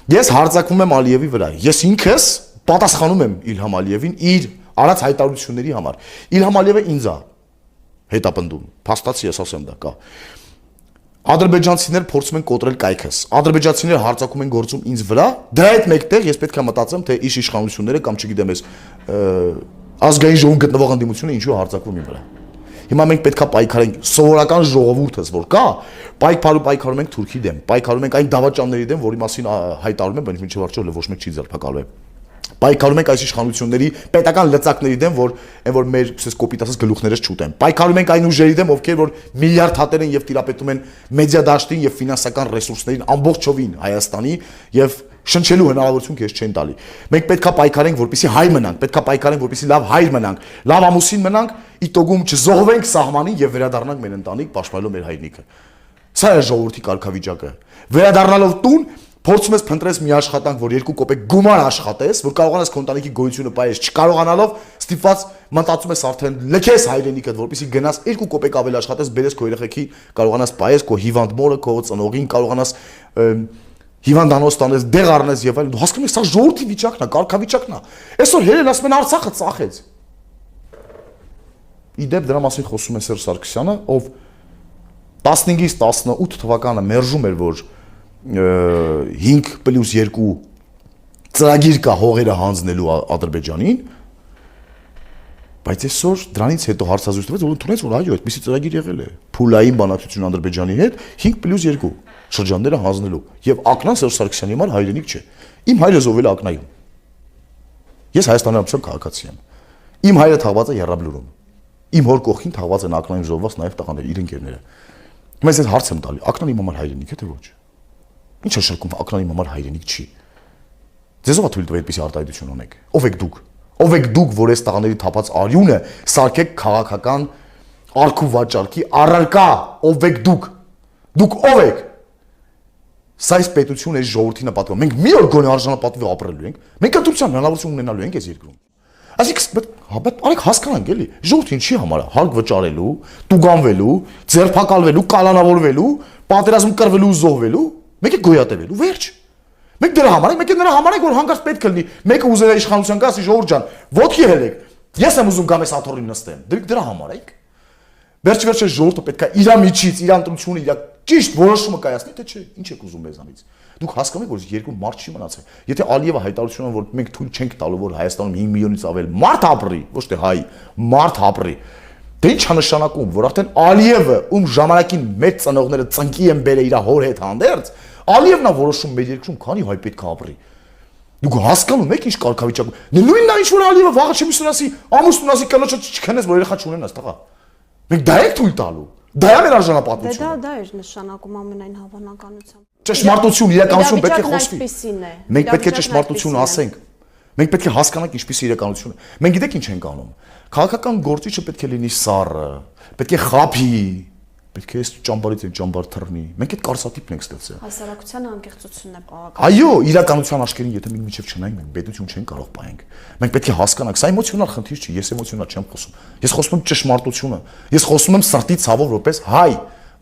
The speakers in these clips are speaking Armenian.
Ես հարձակվում եմ Ալիևի վրա։ Ես ինքս պատասխանում եմ Իլհամ Ալիևին իր արած հայտարարությունների համար։ Իլհամ Ալիևը ինձ է հետապնդում։ Փաստացի ես ասեմ դա կա։ Ադրբեջանցիներ փորձում են կոտրել կայքս։ Ադրբեջանցիները հարձակում են գործում ինձ վրա։ Դրա հետ մեկտեղ ես պետք է մտածեմ, թե իշ իշխանությունները կամ չգիտեմ ես ազգային ժողովում գտնվող ընդդիմությունը ինչու հարձակվում իմ վրա։ Հիմա մենք պետք է պայքարենք սովորական ժողովուրդս, որ կա, պայքարում ենք Թուրքի դեմ, պայքարում ենք այն դավաճանների դեմ, որի մասին հայտարարում եմ, բայց մինչև արդյոք ոչ մեկ չի ձերբակալվել։ Պայքարում ենք այս իշխանությունների պետական լծակների դեմ, որ մեր կոպիտ ասած գլուխներս չուտեն։ Պայքարում ենք այն ուժերի դեմ, ովքեր որ միլիարդ հատեր են եւ տիրապետում են մեդիա դաշտին եւ ֆինանսական ռեսուրսներին ամբողջովին Հայաստանի եւ շնչելու հնարավորություն քեզ չեն տալի։ Մենք պետքա պայքարենք, որպեսզի հայ մնանք, պետքա պայքարենք, որպեսզի լավ հայր մնանք, լավ ամուսին մնանք, իտոգում չզոհվենք սահմանին եւ վերադառնանք մեր ընտանիք, պաշտպանելով մեր հայրենիքը։ Սա է ժողովրդի կարգավիճակը։ Վերադառնալով տուն, փորձում ես փնտրես մի աշխատանք, որ 2 կոպեկ գումար աշխատես, որ կարողանաս քո ընտանիքի գոյությունը պահես, չկարողանալով ստիպված մտածում ես արդեն լքես հայրենիքդ, որպեսզի գնաս 2 կոպեկ ավել աշխատես, բերես քո երեխեքի, կարողանաս պահես քո հիվանդ մորը, քո ծնողին, կարողանաս հիվանդանոց տանես, դեղ առնես եւ այլն։ Դու հասկանում ես, սա ժողովրդի վիճակն է, կարգավիճակն է։ Այսօր հերել ասում են Արցախը ծախեց։ Իդեպ դրա մասին խոսում է Սերժ Սարգսյանը, ով 15-ից 18 թվականը մերժում էր, որ 5+2 ծրագիր կա հողերը հանձնելու Ադրբեջանին, բայց այսօր դրանից հետո հարցազրույց տվեց, որ ընդունեց, որ այո, այդպիսի ծրագիր եղել է։ Փուլային բանակցություն Ադրբեջանի հետ 5+2 շրջանները հանձնելու եւ Ակնան Սերժ Սարգսյանի համար հայրենիք չէ։ Իմ հայրը զոհվել է Ակնայում։ Ես Հայաստանի Հանրապետության քաղաքացի եմ։ Իմ հայրը թաղված է Եռաբլուրում։ Իմ հոր կողքին թաղված են Ակնայում զոհված նաեւ տղաներ, իր ընկերները։ Հիմա ես հարց եմ տալի, Ակնան իմ համար հայրենիք է թե ոչ։ Ինչ է շարքում Ակնան իմ համար հայրենիք չի։ Ձեզ ով է թույլ տվել այդպիսի արտահայտություն ունեք։ Ով եք դուք։ Ով եք դուք, որ այս տղաների թափած արյունը սարքեք քաղաքական արքու վաճառքի առարկա, ով եք դուք։ Դուք ով եք։ Սա այս պետությունը այս ժողովրդի նպատակով։ Մենք մի օր գոնե արժանապատվի ապրելու ենք։ Մենք ընտրության հնարավորություն ունենալու ենք այս երկրում։ Այսինքն, արեք հասկանանք էլի, ժողովրդին չի համար հարկ վճարելու, տուգանվելու, ձերբակալվելու, կալանավորվելու, պատերազմ կրվելու ու զոհվելու, մեկ է գոյատևելու, վերջ։ Մենք դրա համար ենք, մեկ է նրա համար ենք, որ հանկարծ պետք է լինի, մեկը ուզել է իշխանության գա, ասի ժողովուրդ ջան, ոտքի հելեք։ Ես եմ ուզում գամ այս աթոռին նստեմ։ Դուք դրա համար եք։ Վերջ-վերջը ժողովուրդը պետք է իր միջից, իր ընտրությունը, իր ճիշտ որոշումը կայացնի, թե չէ, ինչ եք ուզում մեզանից։ Դուք հասկանում եք, որ երկրում մարդ չի մնացել։ Եթե Ալիևը հայտարարությունը, որ մենք թույլ չենք տալու, որ Հայաստանում 5 միլիոնից ավել մարդ ապրի, ոչ թե հայ, մարդ ապրի, դե ի՞նչ է նշանակում, որ արդեն Ալիևը, ում ժամանակին մեծ ծնողները ծնկի են բերել իր հոր հետ հանդերձ, Ալիևն է որոշում մեր երկրում քանի հայ պետք է ապրի։ Դուք հասկանում եք ինչ կարգավիճակում։ Նույնն է ինչ որ Ալիևը վաղը չմիսուն ասի, ամուսնուն ասի կնոջը չքնես, որ երեխա չունենաս, տղա։ Մենք դա եք թույլ տալու։ Դա է մեր արժանապատվությունը։ Դա էր նշանակում ամենայն հավանականությամբ։ Ճշմարտություն, իրականություն պետք է խոսվի։ Մենք պետք է ճշմարտություն ասենք։ Մենք պետք է հասկանանք ինչպես է իրականությունը։ Մենք գիտեք ինչ ենք անում։ Քաղաքական գործիչը պետք է լինի սառը, պետք է խափի, պետք է ճամբարից այն ճամբար թռնի։ Մենք այդ կարծատիպն ենք ստեղծել։ Հասարակության անկեղծությունն է պարակը։ Այո, իրականության աչքերին եթե մենք միջև չնայենք, մենք պետություն չենք կարող պահենք։ Մենք պետք է հասկանանք, սա էմոցիոնալ խնդիր չի, ես էմոցիոնալ չեմ խոսում։ Ես խոսում եմ ճշմարտությունը։ Ես խոսում եմ սրտի ցավով որպես հայ,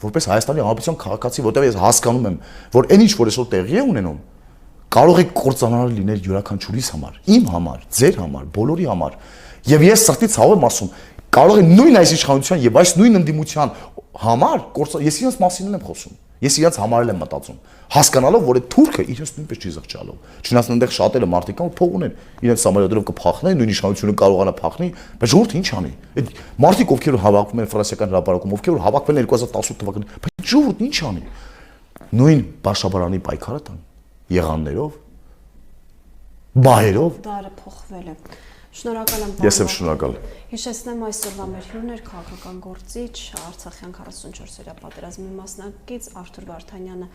որպես Հայաստանի Հանրապետության քաղաքացի, որտեղ ես հասկանում եմ, որ այն ինչ որ այսօր տեղի է ունենում, կարող է կործանարար լինել յուրաքանչյուրիս համար, իմ համար, ձեր համար, բոլորի համար։ Եվ ես սրտի ցավով եմ ասում, կարող է նույն այս իշխանության եւ այս նույն ընդդիմության համար ես իրենց մասին եմ խոսում։ Ես իրենց համար եմ մտածում, հասկանալով, որ այդ թուրքը իրենց նույնպես չի զղջալով։ Չնայած այնտեղ շատերը մարդիկ կան, փող ունեն, իրենց սամարյոդերով կփախնեն, նույն իշխանությունը կարողանա փախնի, բայց ժողովուրդը ինչ անի։ Այդ մարդիկ ովքեր հավաքվում են ֆրանսիական հրապարակում, ովքեր հավաքվել են 2018 թվականին, բայց ժողովուրդը ինչ անի։ Նույն Բաշաբարանի պայքարը տան եղաններով, բահերով։ Դարը փոխվել է։ Շնորհակալ եմ։ Ես եմ շնորհակալ։ Հիշեցնեմ այսօրվա մեր հյուրն էր քաղաքական գործիչ, Արցախյան 44-օրյա պատերազմի մասնակից Արթուր Վարդանյանը։